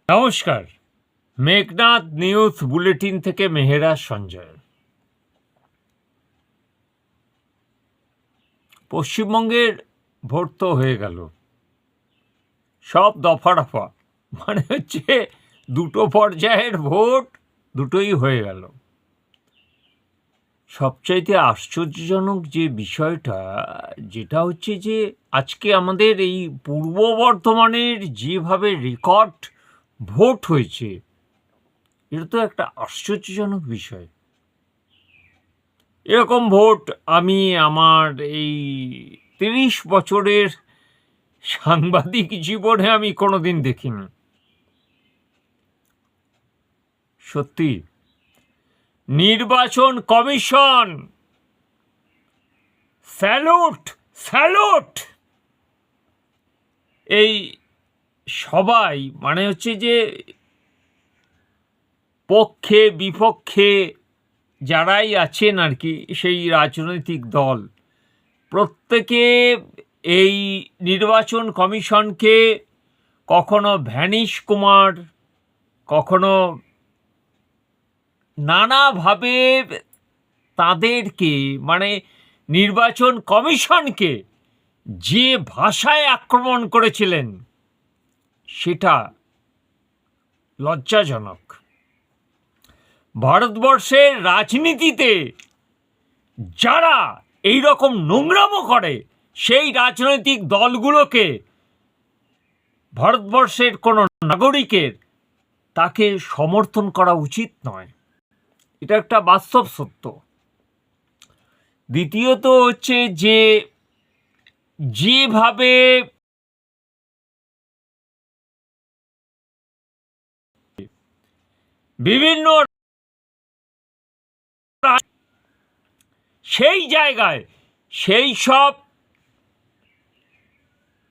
নমস্কার, Meghnad news bulletin থেকে মেহেরাজ সঞ্জয়। পশ্চিমবঙ্গের ভোট তো হয়ে গেল, সব দফা রফা, মানে হচ্ছে দুটো পর্যায়ের ভোট, দুটোই হয়ে গেল। সবচাইতে আশ্চর্যজনক যে বিষয়টা, যেটা হচ্ছে যে আজকে আমাদের এই পূর্ব বর্ধমানের যেভাবে রেকর্ড ভোট হয়েছে, এটা তো একটা আশ্চর্যজনক বিষয়। এরকম ভোট আমি আমার এই 30 বছরের সাংবাদিক জীবনে আমি কোনোদিন দেখিনি। সত্যি, নির্বাচন কমিশন, স্যালুট স্যালুট। এই সবাই মানে হচ্ছে যে পক্ষে বিপক্ষে যারাই আছেন আর কি, সেই রাজনৈতিক দল প্রত্যেকে এই নির্বাচন কমিশনকে কখনো ভ্যানিশ কুমার, কখনো নানাভাবে তাদেরকে মানে নির্বাচন কমিশনকে যে ভাষায় আক্রমণ করেছিলেন, সেটা লজ্জাজনক। ভারতবর্ষের রাজনীতিতে যারা এই রকম নোংরামো করে, সেই রাজনৈতিক দলগুলোকে ভারতবর্ষের কোনো নাগরিকের তাকে সমর্থন করা উচিত নয়। এটা একটা বাস্তব সত্য। দ্বিতীয়ত হচ্ছে যে যেভাবে বিভিন্ন সেই জায়গায় সেই সব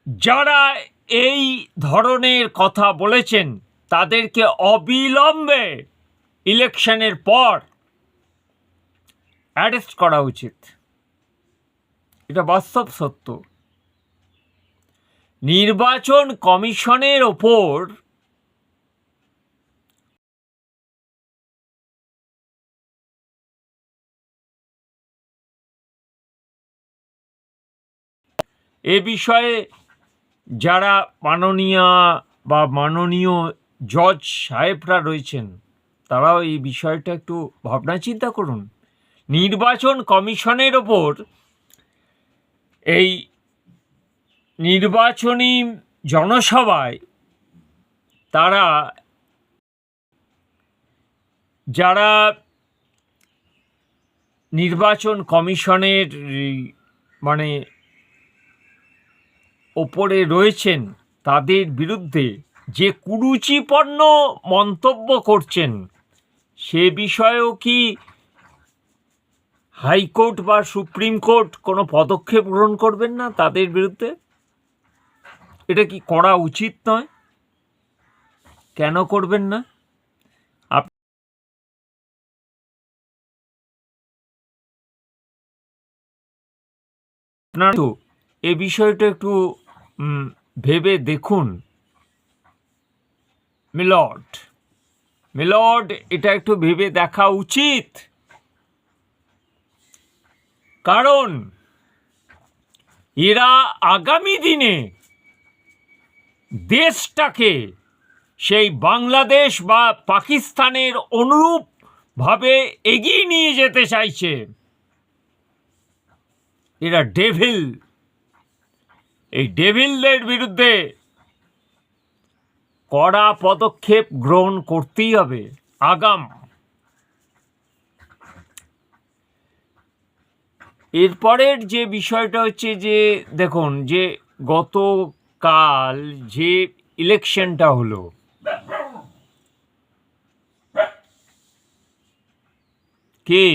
যারা এই ধরনের কথা বলেছেন, তাদেরকে অবিলম্বে ইলেকশনের পর অ্যারেস্ট করা উচিত। এটা বাস্তব সত্য। নির্বাচন কমিশনের ওপর এ বিষয়ে যারা মাননীয় জজ সাহেবরা রয়েছেন, তারাও এই বিষয়টা একটু ভাবনা চিন্তা করুন। নির্বাচন কমিশনের ওপর এই নির্বাচনী জনসভায় তারা যারা নির্বাচন কমিশনের মানে ওপরে রয়েছেন, তাদের বিরুদ্ধে যে কুরুচিপূর্ণ মন্তব্য করছেন, সে বিষয়েও কি হাইকোর্ট বা সুপ্রিম কোর্ট কোনো পদক্ষেপ গ্রহণ করবেন না তাদের বিরুদ্ধে? এটা কি করা উচিত নয়? কেন করবেন না? আপনারা তো এ বিষয়টা একটু ভেবে দেখুন। মিলর্ড, এটা একটু ভেবে দেখা উচিত। কারণ এরা আগামী দিনে দেশটাকে সেই বাংলাদেশ বা পাকিস্তানের অনুরূপভাবে এগিয়ে নিয়ে যেতে চাইছে। এরা ডেভিল। এই ডেভিলদের বিরুদ্ধে কড়া পদক্ষেপ গ্রহণ করতেই হবে। আগাম এরপরের যে বিষয়টা হচ্ছে যে দেখুন, যে গতকাল যে ইলেকশনটা হলো, কে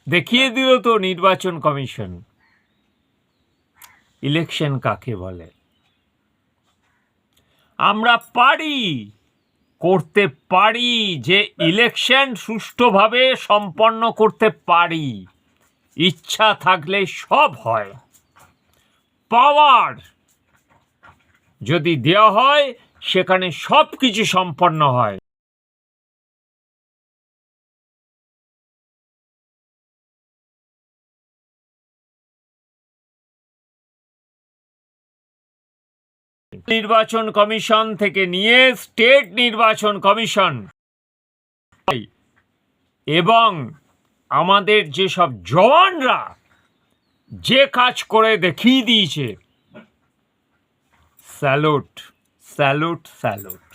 দেখিয়ে দিল তো নির্বাচন কমিশন ইলেকশন কাকে বলে। আমরা করতে পারি যে ইলেকশন সুষ্ঠুভাবে সম্পন্ন করতে পারি। ইচ্ছা থাকলে সব হয়। পাওয়ার যদি দেওয়া হয় সেখানে সব কিছু সম্পন্ন হয়। নির্বাচন কমিশন থেকে নিয়ে স্টেট নির্বাচন কমিশন এবং আমাদের যেসব জওয়ানরা যে কাজ করে দেখিয়ে দিয়েছে, স্যালুট, স্যালুট, স্যালুট।